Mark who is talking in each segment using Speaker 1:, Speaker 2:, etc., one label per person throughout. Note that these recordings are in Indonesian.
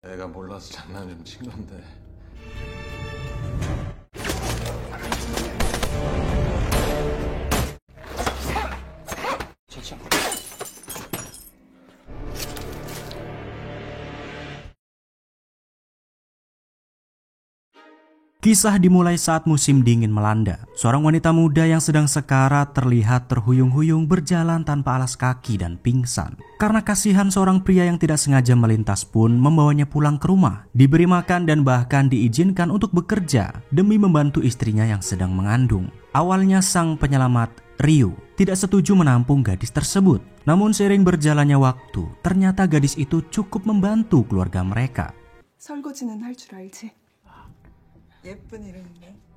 Speaker 1: 내가 몰라서 장난 좀 친 건데.
Speaker 2: Kisah dimulai saat musim dingin melanda. Seorang wanita muda yang sedang sekarat terlihat terhuyung-huyung berjalan tanpa alas kaki dan pingsan. Karena kasihan, seorang pria yang tidak sengaja melintas pun membawanya pulang ke rumah, diberi makan dan bahkan diizinkan untuk bekerja demi membantu istrinya yang sedang mengandung. Awalnya sang penyelamat, Ryu, tidak setuju menampung gadis tersebut. Namun seiring berjalannya waktu, ternyata gadis itu cukup membantu keluarga mereka.
Speaker 3: 설거지는 할 줄 알지? 예쁜 이름이네.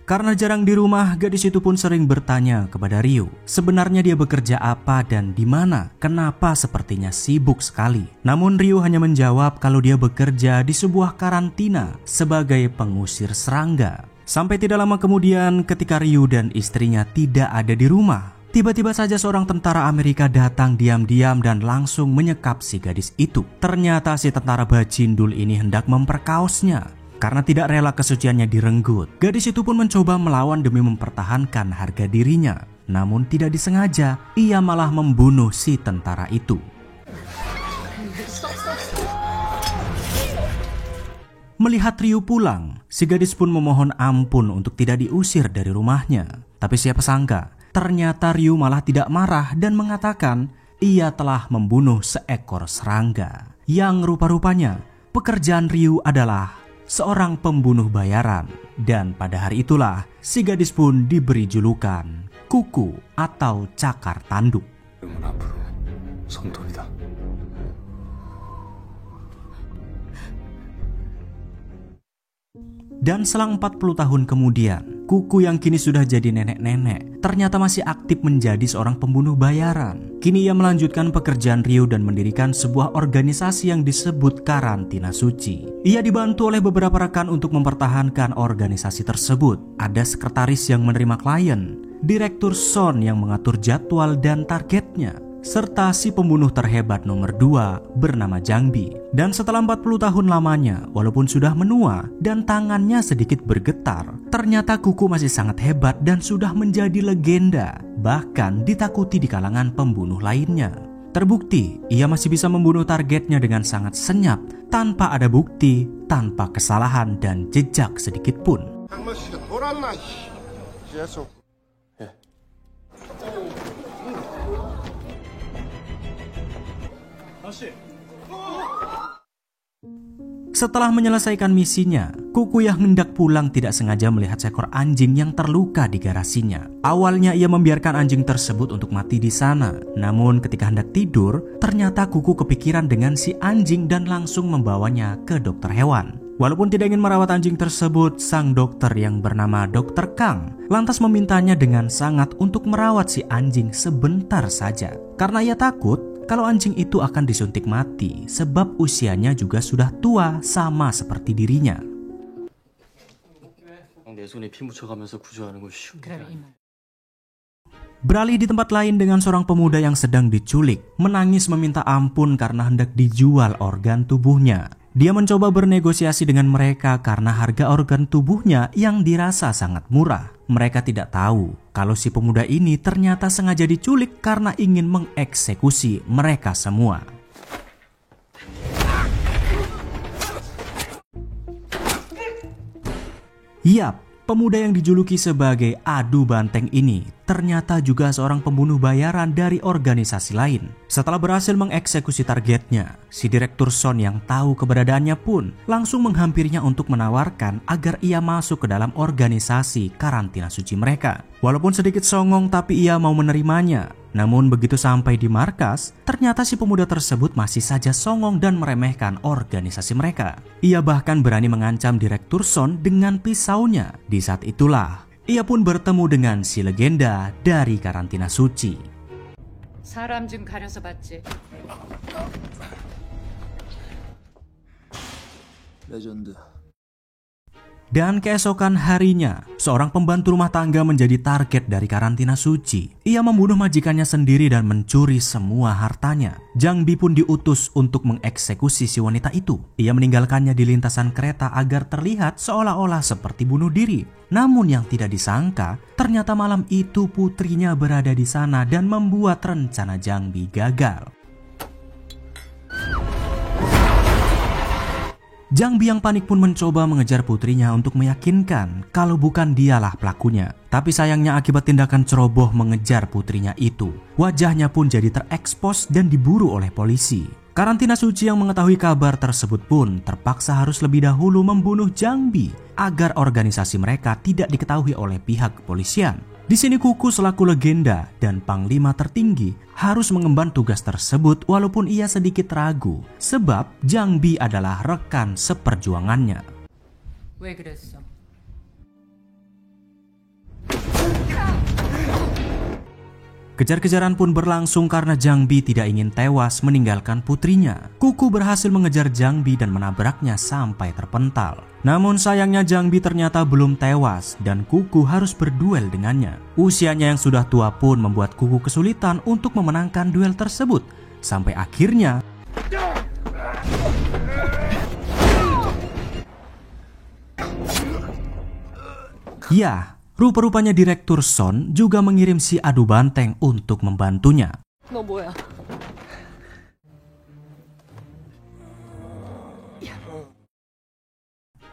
Speaker 2: Karena jarang di rumah, gadis itu pun sering bertanya kepada Ryu. Sebenarnya dia bekerja apa dan di mana? Kenapa sepertinya sibuk sekali? Namun Ryu hanya menjawab kalau dia bekerja di sebuah karantina sebagai pengusir serangga. Sampai tidak lama kemudian, ketika Ryu dan istrinya tidak ada di rumah, tiba-tiba saja seorang tentara Amerika datang diam-diam dan langsung menyekap si gadis itu. Ternyata si tentara bajindul ini hendak memperkaosnya. Karena tidak rela kesuciannya direnggut, gadis itu pun mencoba melawan demi mempertahankan harga dirinya. Namun tidak disengaja, ia malah membunuh si tentara itu. Melihat Ryu pulang, si gadis pun memohon ampun untuk tidak diusir dari rumahnya. Tapi siapa sangka, ternyata Ryu malah tidak marah dan mengatakan ia telah membunuh seekor serangga. Yang rupa-rupanya pekerjaan Ryu adalah seorang pembunuh bayaran. Dan pada hari itulah si gadis pun diberi julukan Kuku atau Cakar Tanduk. Dan selang 40 tahun kemudian, Kuku yang kini sudah jadi nenek-nenek ternyata masih aktif menjadi seorang pembunuh bayaran. Kini ia melanjutkan pekerjaan Ryu dan mendirikan sebuah organisasi yang disebut Karantina Suci. Ia dibantu oleh beberapa rekan untuk mempertahankan organisasi tersebut. Ada sekretaris yang menerima klien, direktur Son yang mengatur jadwal dan targetnya, serta si pembunuh terhebat nomor 2 bernama Jangbi. Dan setelah 40 tahun lamanya, walaupun sudah menua dan tangannya sedikit bergetar, ternyata Kuku masih sangat hebat dan sudah menjadi legenda, bahkan ditakuti di kalangan pembunuh lainnya. Terbukti, ia masih bisa membunuh targetnya dengan sangat senyap, tanpa ada bukti, tanpa kesalahan dan jejak sedikit pun. Setelah menyelesaikan misinya, Kuku yang hendak pulang tidak sengaja melihat seekor anjing yang terluka di garasinya. Awalnya ia membiarkan anjing tersebut untuk mati di sana. Namun ketika hendak tidur, ternyata Kuku kepikiran dengan si anjing dan langsung membawanya ke dokter hewan. Walaupun tidak ingin merawat anjing tersebut, sang dokter yang bernama Dr. Kang lantas memintanya dengan sangat untuk merawat si anjing sebentar saja. Karena ia takut kalau anjing itu akan disuntik mati sebab usianya juga sudah tua sama seperti dirinya. Beralih di tempat lain dengan seorang pemuda yang sedang diculik, menangis meminta ampun karena hendak dijual organ tubuhnya. Dia mencoba bernegosiasi dengan mereka karena harga organ tubuhnya yang dirasa sangat murah. Mereka tidak tahu kalau si pemuda ini ternyata sengaja diculik karena ingin mengeksekusi mereka semua. Yap, pemuda yang dijuluki sebagai Adu Banteng ini ternyata juga seorang pembunuh bayaran dari organisasi lain. Setelah berhasil mengeksekusi targetnya, si direktur Son yang tahu keberadaannya pun langsung menghampirinya untuk menawarkan agar ia masuk ke dalam organisasi Karantina Suci mereka. Walaupun sedikit songong tapi ia mau menerimanya. Namun begitu sampai di markas, ternyata si pemuda tersebut masih saja songong dan meremehkan organisasi mereka. Ia bahkan berani mengancam direktur Son dengan pisaunya. Di saat itulah ia pun bertemu dengan si legenda dari Karantina Suci.
Speaker 4: 사람 좀 가려서 봤지.
Speaker 5: 레전드.
Speaker 2: Dan keesokan harinya, seorang pembantu rumah tangga menjadi target dari karantina suci. Ia membunuh majikannya sendiri dan mencuri semua hartanya. Jang Bi pun diutus untuk mengeksekusi si wanita itu. Ia meninggalkannya di lintasan kereta agar terlihat seolah-olah seperti bunuh diri. Namun yang tidak disangka, ternyata malam itu putrinya berada di sana dan membuat rencana Jang Bi gagal. Jang Bi yang panik pun mencoba mengejar putrinya untuk meyakinkan kalau bukan dialah pelakunya. Tapi sayangnya akibat tindakan ceroboh mengejar putrinya itu, wajahnya pun jadi terekspos dan diburu oleh polisi. Karantina suci yang mengetahui kabar tersebut pun terpaksa harus lebih dahulu membunuh Jang Bi agar organisasi mereka tidak diketahui oleh pihak kepolisian. Di sini Kuku selaku legenda dan panglima tertinggi harus mengemban tugas tersebut walaupun ia sedikit ragu sebab Jang Bi adalah rekan seperjuangannya.
Speaker 4: 왜 그랬어?
Speaker 2: Kejar-kejaran pun berlangsung karena Jang Bi tidak ingin tewas meninggalkan putrinya. Kuku berhasil mengejar Jang Bi dan menabraknya sampai terpental. Namun sayangnya Jang Bi ternyata belum tewas dan Kuku harus berduel dengannya. Usianya yang sudah tua pun membuat Kuku kesulitan untuk memenangkan duel tersebut. Sampai akhirnya ya, rupa-rupanya Direktur Son juga mengirim si adu banteng untuk membantunya.
Speaker 4: 너 뭐야?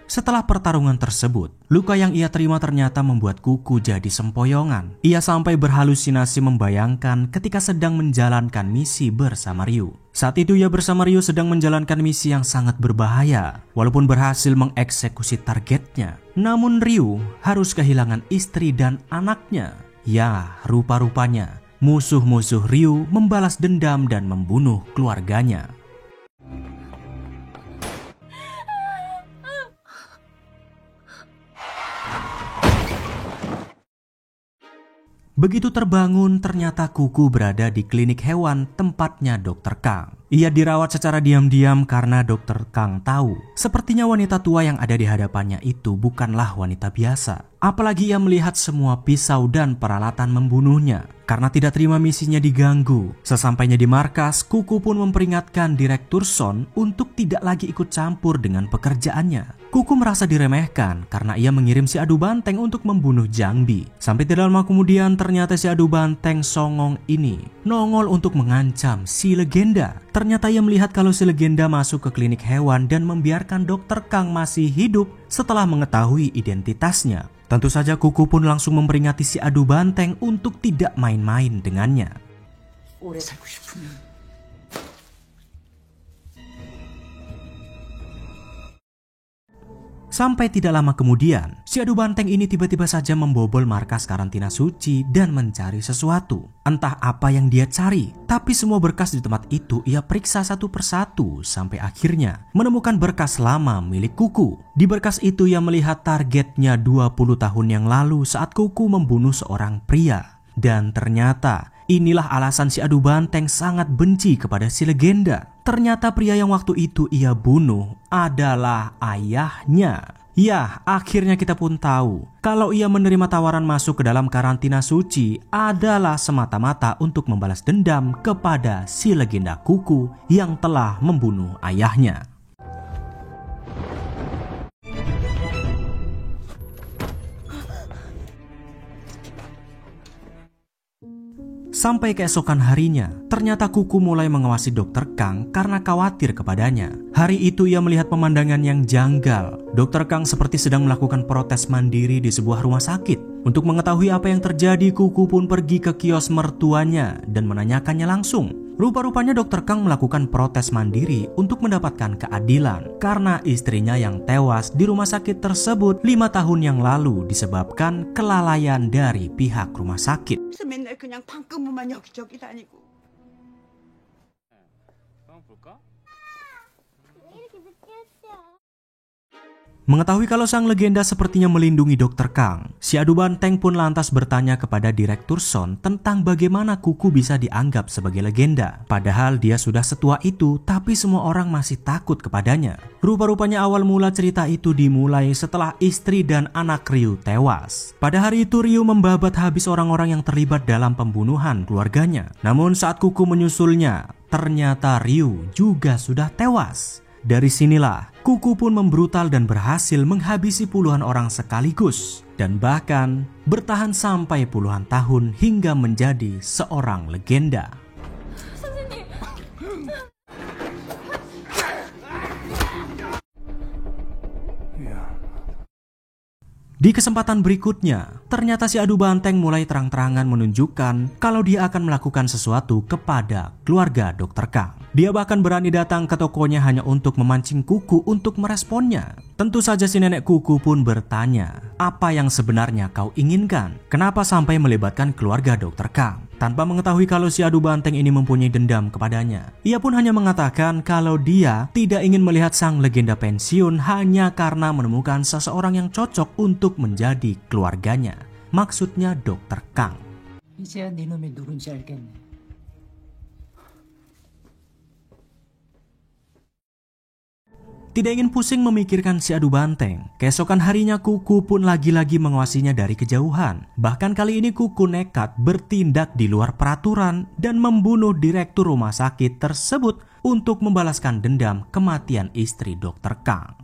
Speaker 2: Setelah pertarungan tersebut, luka yang ia terima ternyata membuat Kuku jadi sempoyongan. Ia sampai berhalusinasi membayangkan ketika sedang menjalankan misi bersama Ryu. Saat itu ia bersama Ryu sedang menjalankan misi yang sangat berbahaya. Walaupun berhasil mengeksekusi targetnya, namun Ryu harus kehilangan istri dan anaknya. Ya, rupa-rupanya musuh-musuh Ryu membalas dendam dan membunuh keluarganya. Begitu terbangun, ternyata Kuku berada di klinik hewan tempatnya Dr. Kang. Ia dirawat secara diam-diam karena Dr. Kang tahu sepertinya wanita tua yang ada di hadapannya itu bukanlah wanita biasa. Apalagi ia melihat semua pisau dan peralatan membunuhnya. Karena tidak terima misinya diganggu, sesampainya di markas, Kuku pun memperingatkan Direktur Son untuk tidak lagi ikut campur dengan pekerjaannya. Kuku merasa diremehkan karena ia mengirim si adu banteng untuk membunuh Jang Bi. Sampai tidak lama kemudian ternyata si adu banteng songong ini nongol untuk mengancam si legenda. Ternyata ia melihat kalau si legenda masuk ke klinik hewan dan membiarkan Dr. Kang masih hidup setelah mengetahui identitasnya. Tentu saja Kuku pun langsung memperingati si adu banteng untuk tidak main-main dengannya.
Speaker 4: 오래 살고 싶으면
Speaker 2: Sampai tidak lama kemudian, si adu banteng ini tiba-tiba saja membobol markas karantina suci dan mencari sesuatu. Entah apa yang dia cari, tapi semua berkas di tempat itu ia periksa satu persatu sampai akhirnya menemukan berkas lama milik Kuku. Di berkas itu ia melihat targetnya 20 tahun yang lalu saat Kuku membunuh seorang pria. Dan ternyata inilah alasan si adu banteng sangat benci kepada si legenda. Ternyata pria yang waktu itu ia bunuh adalah ayahnya. Ya, akhirnya kita pun tahu kalau ia menerima tawaran masuk ke dalam karantina suci adalah semata-mata untuk membalas dendam kepada si legenda Kuku yang telah membunuh ayahnya. Sampai keesokan harinya, ternyata Kuku mulai mengawasi Dr. Kang karena khawatir kepadanya. Hari itu ia melihat pemandangan yang janggal. Dr. Kang seperti sedang melakukan protes mandiri di sebuah rumah sakit. Untuk mengetahui apa yang terjadi, Kuku pun pergi ke kios mertuanya dan menanyakannya langsung. Rupa-rupanya Dr. Kang melakukan protes mandiri untuk mendapatkan keadilan karena istrinya yang tewas di rumah sakit tersebut 5 tahun yang lalu disebabkan kelalaian dari pihak rumah sakit.
Speaker 3: 그래서 맨날 그냥 방금만 여기저기 다니고.
Speaker 2: Mengetahui kalau sang legenda sepertinya melindungi Dr. Kang, si adu banteng pun lantas bertanya kepada Direktur Son tentang bagaimana Kuku bisa dianggap sebagai legenda. Padahal dia sudah setua itu, tapi semua orang masih takut kepadanya. Rupa-rupanya awal mula cerita itu dimulai setelah istri dan anak Ryu tewas. Pada hari itu Ryu membabat habis orang-orang yang terlibat dalam pembunuhan keluarganya. Namun saat Kuku menyusulnya, ternyata Ryu juga sudah tewas. Dari sinilah, Kuku pun membrutal dan berhasil menghabisi puluhan orang sekaligus. Dan bahkan bertahan sampai puluhan tahun hingga menjadi seorang legenda. Di kesempatan berikutnya, ternyata si adu banteng mulai terang-terangan menunjukkan kalau dia akan melakukan sesuatu kepada keluarga Dr. Kang. Dia bahkan berani datang ke tokonya hanya untuk memancing Kuku untuk meresponnya. Tentu saja si nenek Kuku pun bertanya, apa yang sebenarnya kau inginkan? Kenapa sampai melibatkan keluarga Dr. Kang? Tanpa mengetahui kalau si adu banteng ini mempunyai dendam kepadanya, ia pun hanya mengatakan kalau dia tidak ingin melihat sang legenda pensiun hanya karena menemukan seseorang yang cocok untuk menjadi keluarganya. Maksudnya Dr. Kang.
Speaker 4: 이제야 네 놈이 누군지 알겠네.
Speaker 2: Tidak ingin pusing memikirkan si adu banteng, keesokan harinya Kuku pun lagi-lagi mengawasinya dari kejauhan. Bahkan kali ini Kuku nekat bertindak di luar peraturan dan membunuh direktur rumah sakit tersebut untuk membalaskan dendam kematian istri Dr. Kang.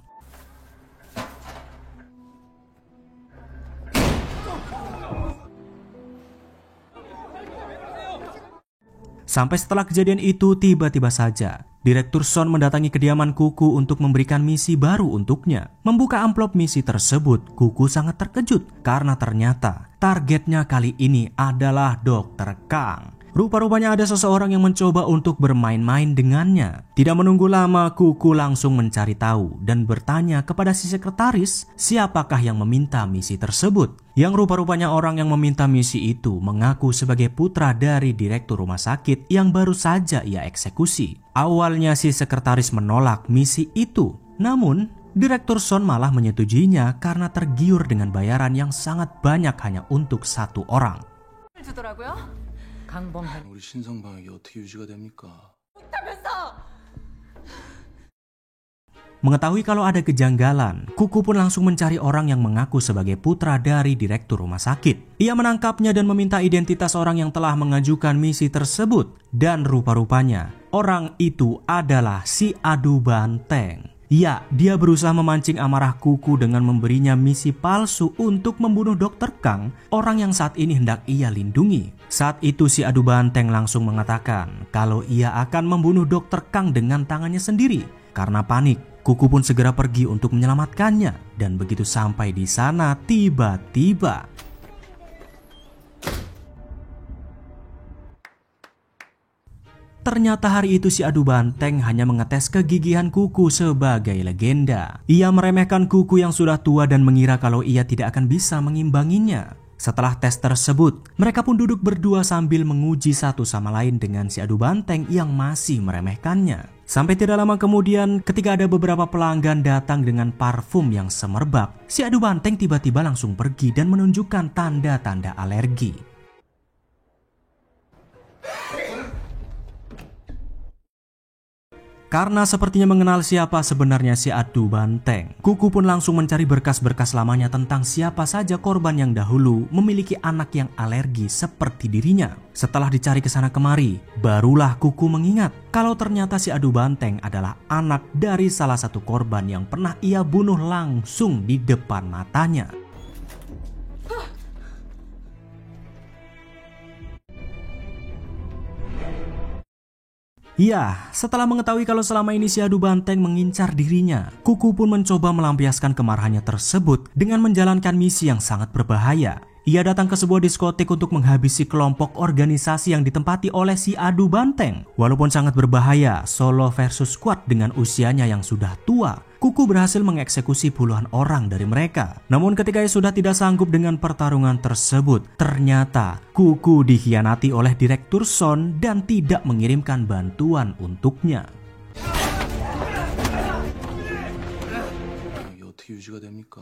Speaker 2: Sampai setelah kejadian itu, tiba-tiba saja Direktur Son mendatangi kediaman Kuku untuk memberikan misi baru untuknya. Membuka amplop misi tersebut, Kuku sangat terkejut karena ternyata targetnya kali ini adalah Dr. Kang. Rupa-rupanya ada seseorang yang mencoba untuk bermain-main dengannya. Tidak menunggu lama, Kuku langsung mencari tahu dan bertanya kepada si sekretaris siapakah yang meminta misi tersebut. Yang rupa-rupanya orang yang meminta misi itu mengaku sebagai putra dari direktur rumah sakit yang baru saja ia eksekusi. Awalnya si sekretaris menolak misi itu, namun Direktur Son malah menyetujuinya karena tergiur dengan bayaran yang sangat banyak hanya untuk satu orang.
Speaker 4: 강범현
Speaker 1: 우리 신성방역이 어떻게 유지가 됩니까?
Speaker 2: Mengetahui kalau ada kejanggalan, Kuku pun langsung mencari orang yang mengaku sebagai putra dari direktur rumah sakit. Ia menangkapnya dan meminta identitas orang yang telah mengajukan misi tersebut. Dan rupa-rupanya, orang itu adalah si adu banteng. Ya, dia berusaha memancing amarah Kuku dengan memberinya misi palsu untuk membunuh Dr. Kang, orang yang saat ini hendak ia lindungi. Saat itu si adu banteng langsung mengatakan kalau ia akan membunuh Dr. Kang dengan tangannya sendiri. Karena panik, Kuku pun segera pergi untuk menyelamatkannya. Dan begitu sampai di sana, tiba-tiba ternyata hari itu si adu banteng hanya mengetes kegigihan Kuku sebagai legenda. Ia meremehkan Kuku yang sudah tua dan mengira kalau ia tidak akan bisa mengimbanginya. Setelah tes tersebut, mereka pun duduk berdua sambil menguji satu sama lain dengan si adu banteng yang masih meremehkannya. Sampai tidak lama kemudian, ketika ada beberapa pelanggan datang dengan parfum yang semerbak, si adu banteng tiba-tiba langsung pergi dan menunjukkan tanda-tanda alergi. Karena sepertinya mengenal siapa sebenarnya si adu banteng, Kuku pun langsung mencari berkas-berkas lamanya tentang siapa saja korban yang dahulu memiliki anak yang alergi seperti dirinya. Setelah dicari kesana kemari, barulah Kuku mengingat kalau ternyata si adu banteng adalah anak dari salah satu korban yang pernah ia bunuh langsung di depan matanya. Ya, setelah mengetahui kalau selama ini si adu banteng mengincar dirinya, Kuku pun mencoba melampiaskan kemarahannya tersebut dengan menjalankan misi yang sangat berbahaya. Ia datang ke sebuah diskotik untuk menghabisi kelompok organisasi yang ditempati oleh si adu banteng. Walaupun sangat berbahaya, solo versus squad dengan usianya yang sudah tua, Kuku berhasil mengeksekusi puluhan orang dari mereka. Namun ketika ia sudah tidak sanggup dengan pertarungan tersebut, ternyata Kuku dikhianati oleh Direktur Son dan tidak mengirimkan bantuan untuknya.
Speaker 1: 어떻게 어떻게 유지가 됩니까?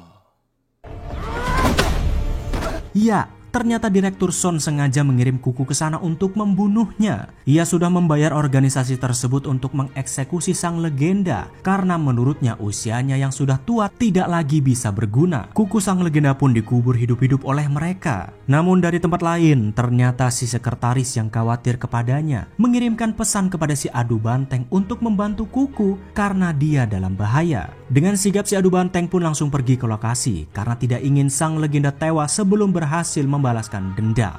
Speaker 2: Ya, ternyata Direktur Son sengaja mengirim Kuku ke sana untuk membunuhnya. Ia sudah membayar organisasi tersebut untuk mengeksekusi sang legenda karena menurutnya usianya yang sudah tua tidak lagi bisa berguna. Kuku sang legenda pun dikubur hidup-hidup oleh mereka. Namun dari tempat lain, ternyata si sekretaris yang khawatir kepadanya mengirimkan pesan kepada si Adu Banteng untuk membantu Kuku karena dia dalam bahaya. Dengan sigap si Adu Banteng pun langsung pergi ke lokasi karena tidak ingin sang legenda tewas sebelum berhasil membalaskan dendam.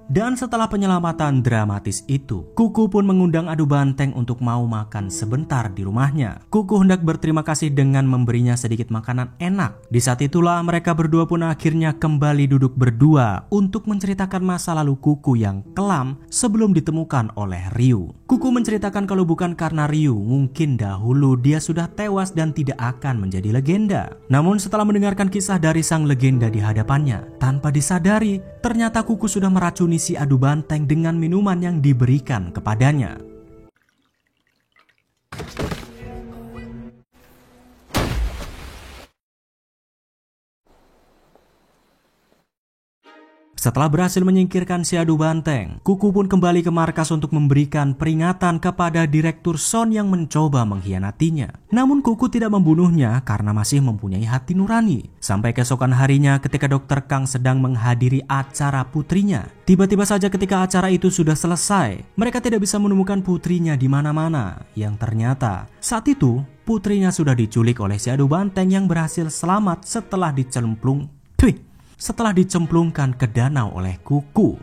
Speaker 2: Dan setelah penyelamatan dramatis itu, Kuku pun mengundang Adu Banteng untuk mau makan sebentar di rumahnya. Kuku hendak berterima kasih dengan memberinya sedikit makanan enak. Di saat itulah mereka berdua pun akhirnya kembali duduk berdua untuk menceritakan masa lalu Kuku yang kelam sebelum ditemukan oleh Ryu. Kuku menceritakan kalau bukan karena Ryu, mungkin dahulu dia sudah tewas dan tidak akan menjadi legenda. Namun setelah mendengarkan kisah dari sang legenda di hadapannya, tanpa disadari, ternyata Kuku sudah meracuni si Adu Banteng dengan minuman yang diberikan kepadanya. Setelah berhasil menyingkirkan si Adu Banteng, Kuku pun kembali ke markas untuk memberikan peringatan kepada Direktur Son yang mencoba mengkhianatinya. Namun Kuku tidak membunuhnya karena masih mempunyai hati nurani. Sampai keesokan harinya ketika Dr. Kang sedang menghadiri acara putrinya. Tiba-tiba saja ketika acara itu sudah selesai, mereka tidak bisa menemukan putrinya di mana-mana. Yang ternyata saat itu putrinya sudah diculik oleh si Adu Banteng yang berhasil selamat setelah dicemplungkan ke danau oleh Kuku.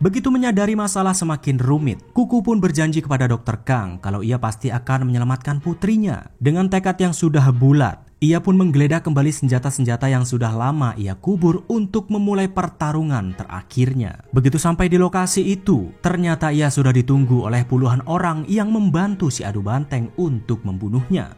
Speaker 2: Begitu menyadari masalah semakin rumit, Kuku pun berjanji kepada Dr. Kang kalau ia pasti akan menyelamatkan putrinya. Dengan tekad yang sudah bulat, ia pun menggeledah kembali senjata-senjata yang sudah lama ia kubur untuk memulai pertarungan terakhirnya. Begitu sampai di lokasi itu, ternyata ia sudah ditunggu oleh puluhan orang yang membantu si Adu Banteng untuk membunuhnya.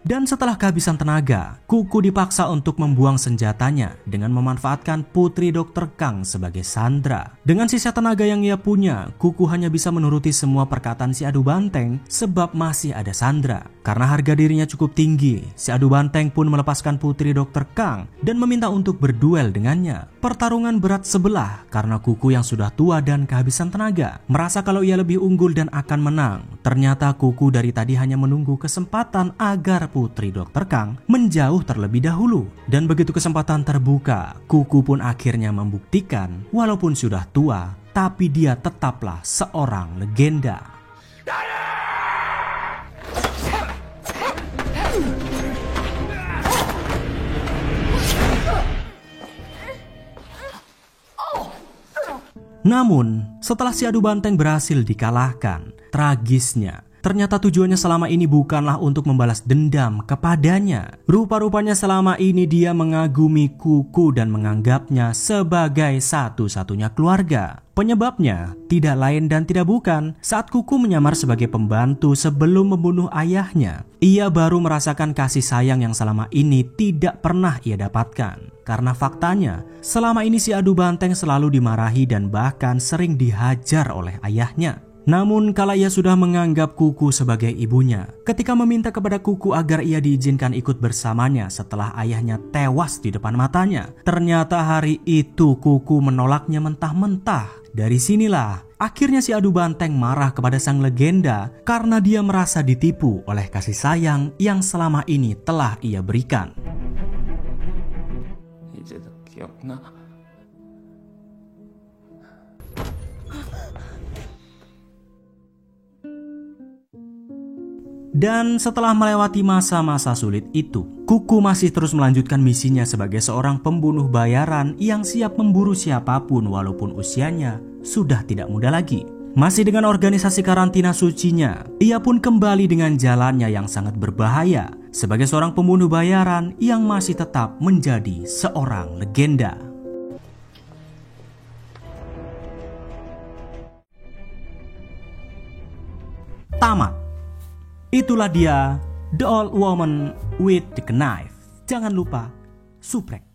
Speaker 2: Dan setelah kehabisan tenaga, Kuku dipaksa untuk membuang senjatanya dengan memanfaatkan putri Dr. Kang sebagai sandera. Dengan sisa tenaga yang ia punya, Kuku hanya bisa menuruti semua perkataan si Adu Banteng sebab masih ada sandera. Karena harga dirinya cukup tinggi, si Adu Banteng pun melepaskan putri Dr. Kang dan meminta untuk berduel dengannya. Pertarungan berat sebelah karena Kuku yang sudah tua dan kehabisan tenaga merasa kalau ia lebih unggul dan akan menang. Ternyata Kuku dari tadi hanya menunggu kesempatan agar putri Dr. Kang menjauh terlebih dahulu. Dan begitu kesempatan terbuka, Kuku pun akhirnya membuktikan walaupun sudah tua, tapi dia tetaplah seorang legenda. Namun, setelah si Adu Banteng berhasil dikalahkan, tragisnya, ternyata tujuannya selama ini bukanlah untuk membalas dendam kepadanya. Rupa-rupanya selama ini dia mengagumi Kuku dan menganggapnya sebagai satu-satunya keluarga. Penyebabnya tidak lain dan tidak bukan saat Kuku menyamar sebagai pembantu sebelum membunuh ayahnya. Ia baru merasakan kasih sayang yang selama ini tidak pernah ia dapatkan. Karena faktanya, selama ini si Adu Banteng selalu dimarahi dan bahkan sering dihajar oleh ayahnya. Namun kala ia sudah menganggap Kuku sebagai ibunya, ketika meminta kepada Kuku agar ia diizinkan ikut bersamanya setelah ayahnya tewas di depan matanya, ternyata hari itu Kuku menolaknya mentah-mentah. Dari sinilah akhirnya si Adu Banteng marah kepada sang legenda karena dia merasa ditipu oleh kasih sayang yang selama ini telah ia berikan. Dan setelah melewati masa-masa sulit itu, Kuku masih terus melanjutkan misinya sebagai seorang pembunuh bayaran yang siap memburu siapapun walaupun usianya sudah tidak muda lagi. Masih dengan organisasi karantina sucinya, ia pun kembali dengan jalannya yang sangat berbahaya sebagai seorang pembunuh bayaran yang masih tetap menjadi seorang legenda. tamat. Itulah dia, The Old Woman with the Knife. Jangan lupa, subrek.